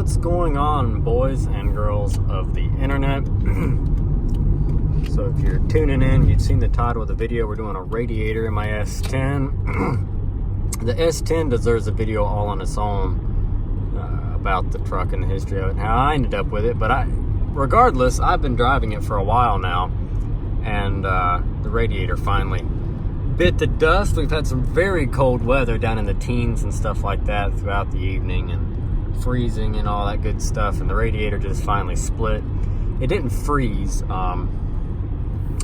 What's going on, boys and girls of the internet? So if you're tuning in, you've seen the title of the video. We're doing a radiator in my S10. The S10 deserves a video all on its own about the truck and the history of it and how I ended up with it. But regardless, I've been driving it for a while now, and the radiator finally bit the dust. We've had some very cold weather down in the teens and stuff like that throughout the evening, and freezing and all that good stuff, and the radiator just finally split. It didn't freeze. I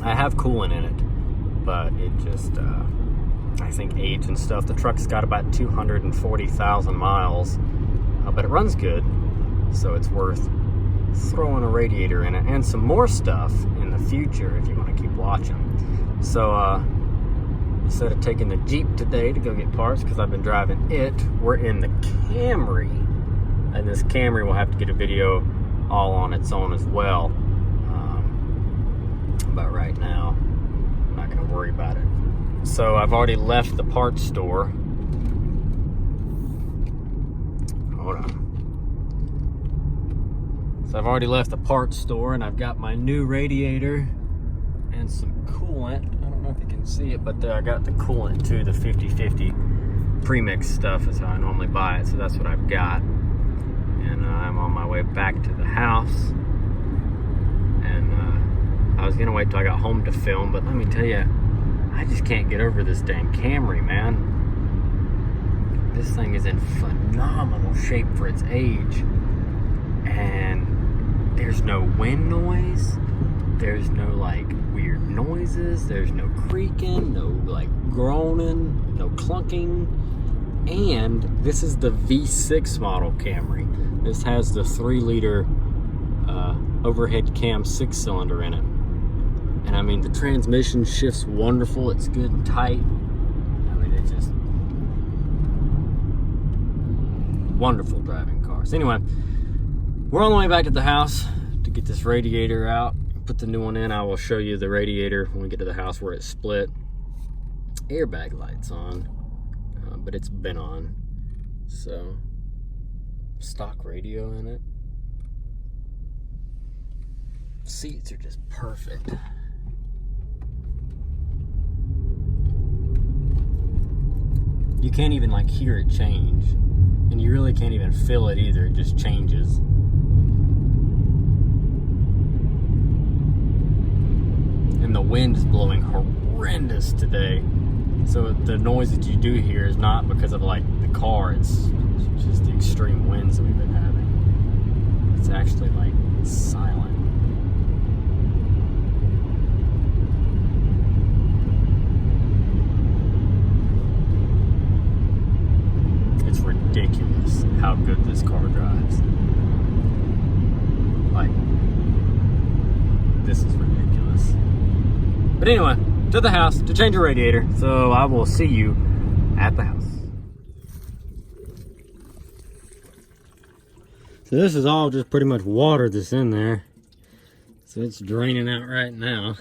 have coolant in it, but it just I think age and stuff. The truck's got about 240,000 miles, but it runs good, so it's worth throwing a radiator in it and some more stuff in the future if you want to keep watching. So instead of taking the Jeep today to go get parts, because I've been driving it, we're in the Camry. And this Camry will have to get a video all on its own as well. But right now, I'm not going to worry about it. So I've already left the parts store. Hold on. So I've already left the parts store, and I've got my new radiator and some coolant. I don't know if you can see it, but I got the coolant too. The 50-50 premix stuff is how I normally buy it. So that's what I've got. And I'm on my way back to the house, and I was gonna wait till I got home to film, but let me tell you, I just can't get over this dang Camry, man. This thing is in phenomenal shape for its age, and there's no wind noise, there's no like weird noises, there's no creaking, no like groaning, no clunking. And this is the V6 model Camry. This has the 3-liter overhead cam 6-cylinder in it. And I mean, the transmission shifts wonderful. It's good and tight. I mean, it's just wonderful driving car. So anyway, we're on the way back to the house to get this radiator out, put the new one in. I will show you the radiator when we get to the house where it split. Airbag lights on. But it's been on, so stock radio in it. Seats are just perfect. You can't even like hear it change, and you really can't even feel it either. It just changes. And the wind is blowing horrendous today. So the noise that you do hear is not because of like the car, it's just the extreme winds that we've been having. It's actually like silent. It's ridiculous how good this car drives. Like, this is ridiculous. But anyway, to the house to change a radiator. So I will see you at the house. So this is all just pretty much water that's in there. So it's draining out right now.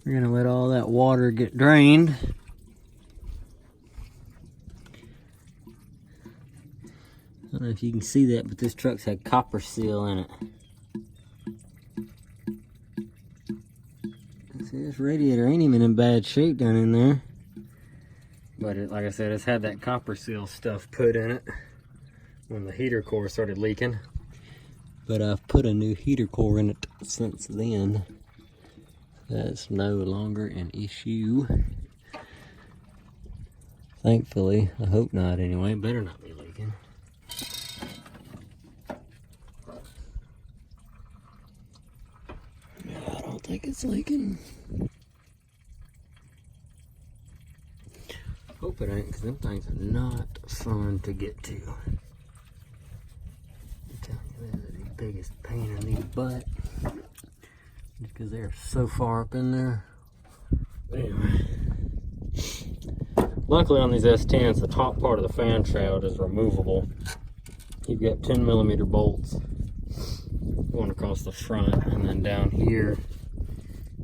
We're gonna let all that water get drained. I don't know if you can see that, but this truck's had copper seal in it. See, this radiator ain't even in bad shape down in there. But like I said, it's had that copper seal stuff put in it when the heater core started leaking. But I've put a new heater core in it since then. That's no longer an issue. Thankfully, I hope not anyway. Better not be leaking. I don't think it's leaking. Hope it ain't, because them things are not fun to get to. I'm telling you, they're the biggest pain in the butt. Just because they're so far up in there. Anyway. Luckily on these S10s, the top part of the fan shroud is removable. You've got 10mm bolts going across the front, and then down here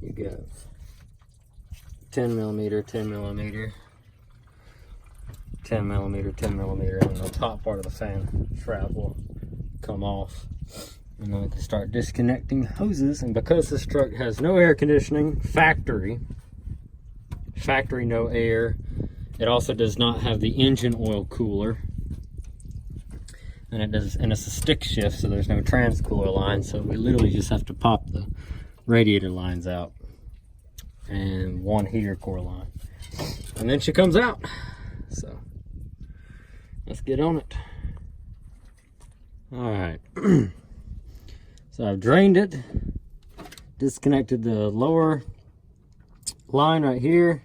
you got 10mm, 10mm, 10mm, 10mm, and the top part of the fan shroud will come off. And then we can start disconnecting hoses. And because this truck has no air conditioning, factory no air, it also does not have the engine oil cooler. And it's a stick shift, so there's no trans-cooler line, so we literally just have to pop the radiator lines out and one heater core line. And then she comes out. So let's get on it. All right. So I've drained it, disconnected the lower line right here,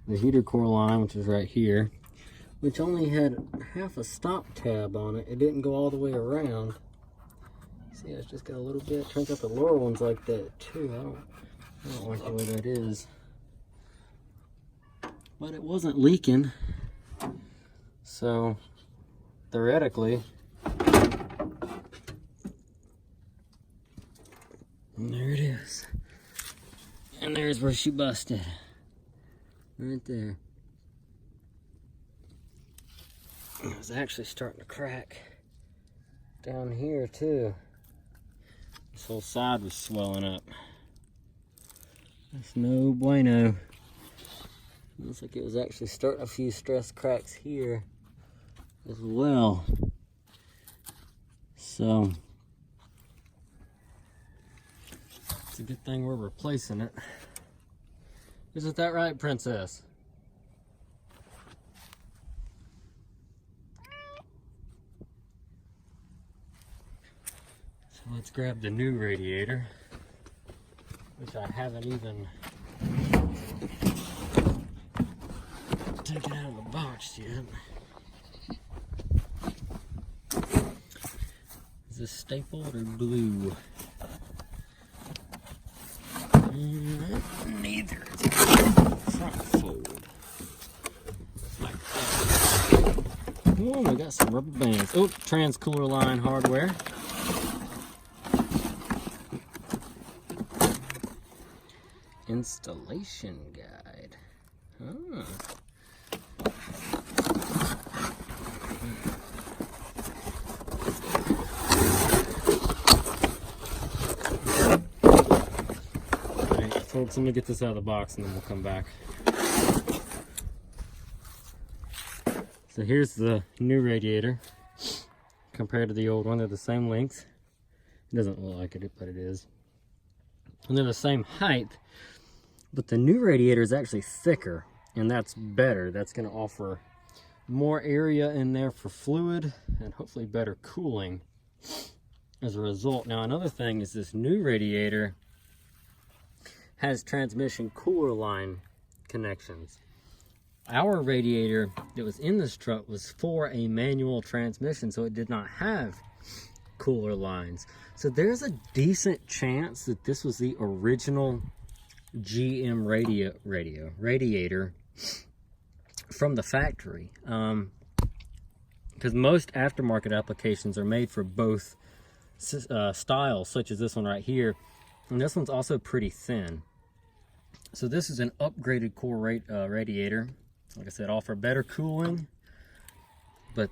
the heater core line, which is right here, which only had half a stop tab on it. It didn't go all the way around. See, it's just got a little bit. Turns out the lower one's like that too. I don't like the way that is. But it wasn't leaking. So, theoretically, and there it is. And there's where she busted. Right there. It was actually starting to crack down here too. This whole side was swelling up. That's no bueno. Looks like it was actually starting a few stress cracks here as well. So it's a good thing we're replacing it. Isn't that right, Princess? So let's grab the new radiator, which I haven't even taken out of the box yet. Is this stapled or glue? Neither. Front fold. Like that. Oh, we got some rubber bands. Oh, trans-cooler line hardware. Installation guide. Oh. Folks, let me get this out of the box and then we'll come back. So here's the new radiator compared to the old one. They're the same length. It doesn't look like it, but it is. And they're the same height, but the new radiator is actually thicker, and that's better. That's going to offer more area in there for fluid and hopefully better cooling as a result. Now, another thing is this new radiator has transmission cooler line connections. Our radiator that was in this truck was for a manual transmission, so it did not have cooler lines. So there's a decent chance that this was the original GM radiator from the factory. Because most aftermarket applications are made for both styles, such as this one right here. And this one's also pretty thin. So this is an upgraded core radiator. Like I said, offer better cooling. But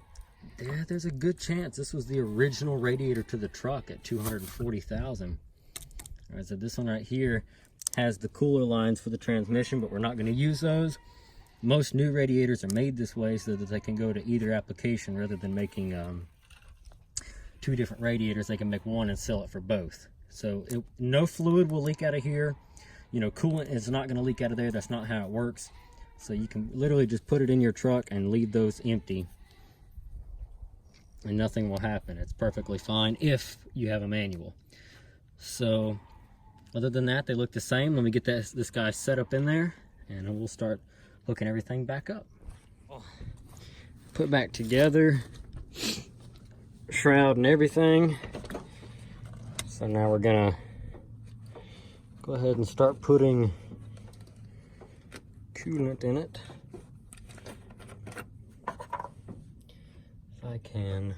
yeah, there's a good chance this was the original radiator to the truck at $240,000. All right, so this one right here has the cooler lines for the transmission, but we're not going to use those. Most new radiators are made this way so that they can go to either application rather than making two different radiators. They can make one and sell it for both. So no fluid will leak out of here. You know, coolant is not going to leak out of there. That's not how it works. So you can literally just put it in your truck and leave those empty, and nothing will happen. It's perfectly fine if you have a manual. So other than that, they look the same. Let me get this guy set up in there, and then we'll start hooking everything back up. Put back together, shroud and everything. So now we're gonna go ahead and start putting coolant in it. If I can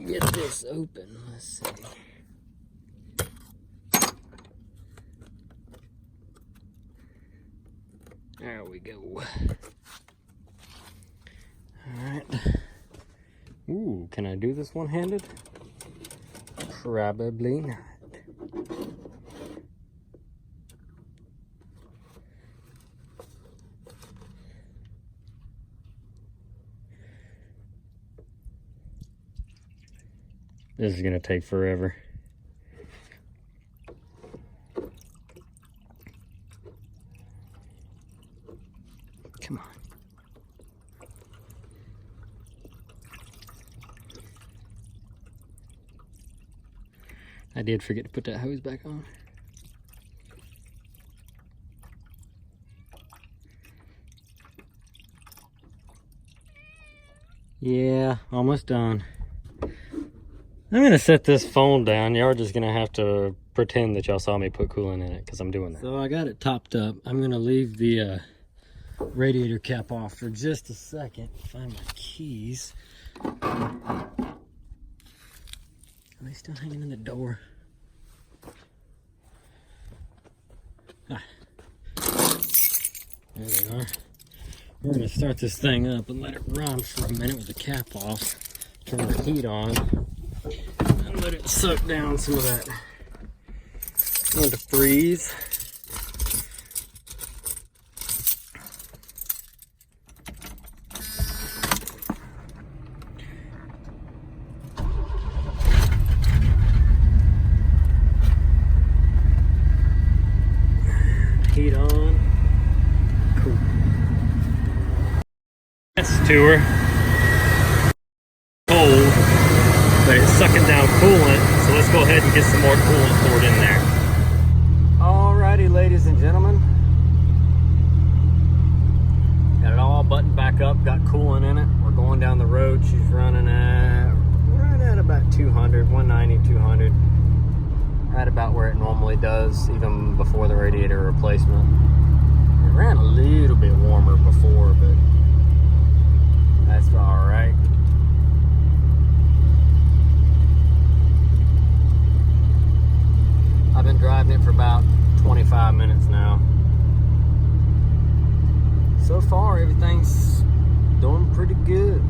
get this open, let's see. There we go. Alright. Ooh, can I do this one-handed? Probably not. This is gonna take forever. Come on. I did forget to put that hose back on. Yeah, almost done. I'm gonna set this phone down. Y'all are just gonna have to pretend that y'all saw me put coolant in it because I'm doing that. So I got it topped up. I'm gonna leave the radiator cap off for just a second. Find my keys. Are they still hanging in the door? Ah. There they are. We're gonna start this thing up and let it run for a minute with the cap off. Turn the heat on and let it soak down some of that. I want to freeze. Heat on. Cool. That's to her. Cold, but it's sucking down coolant, so let's go ahead and get some more coolant poured in there. Alrighty, ladies and gentlemen. Got it all buttoned back up, got coolant in it. We're going down the road. She's running at about 200, 190, 200. Right about where it normally does, even before the radiator replacement. It ran a little bit warmer before, but that's all right. I've been driving it for about 25 minutes now. So far, everything's doing pretty good.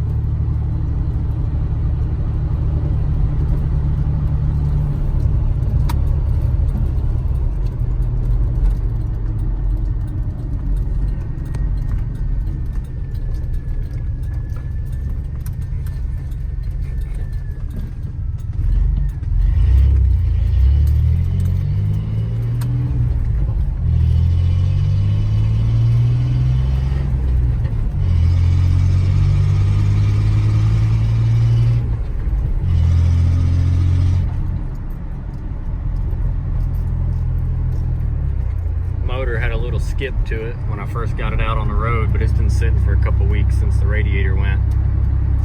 Had a little skip to it when I first got it out on the road, but it's been sitting for a couple weeks since the radiator went,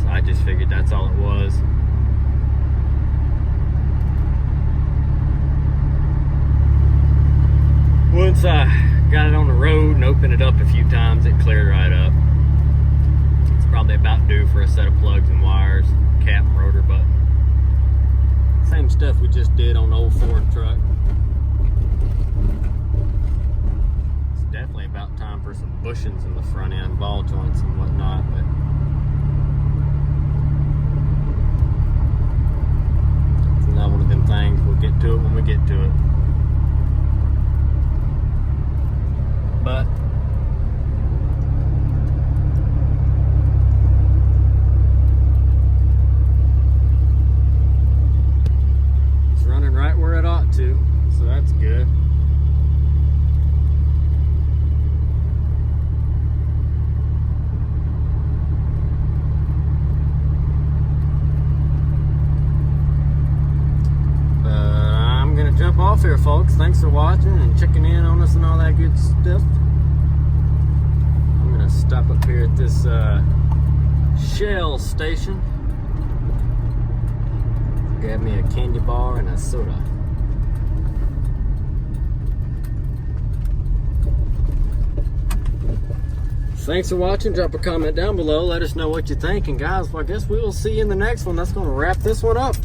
so I just figured that's all it was. Once I got it on the road and opened it up a few times, it cleared right up. It's probably about due for a set of plugs and wires, cap and rotor button. Same stuff we just did on the old Ford truck. Definitely about time for some bushings in the front end, ball joints and whatnot, but it's another one of them things. We'll get to it when we get to it. But it's running right where it ought to, so that's good. Jump off here, folks. Thanks for watching and checking in on us and all that good stuff. I'm gonna stop up here at this Shell station. Grab me a candy bar and a soda. Thanks for watching. Drop a comment down below. Let us know what you think. And guys, well, I guess we will see you in the next one. That's gonna wrap this one up.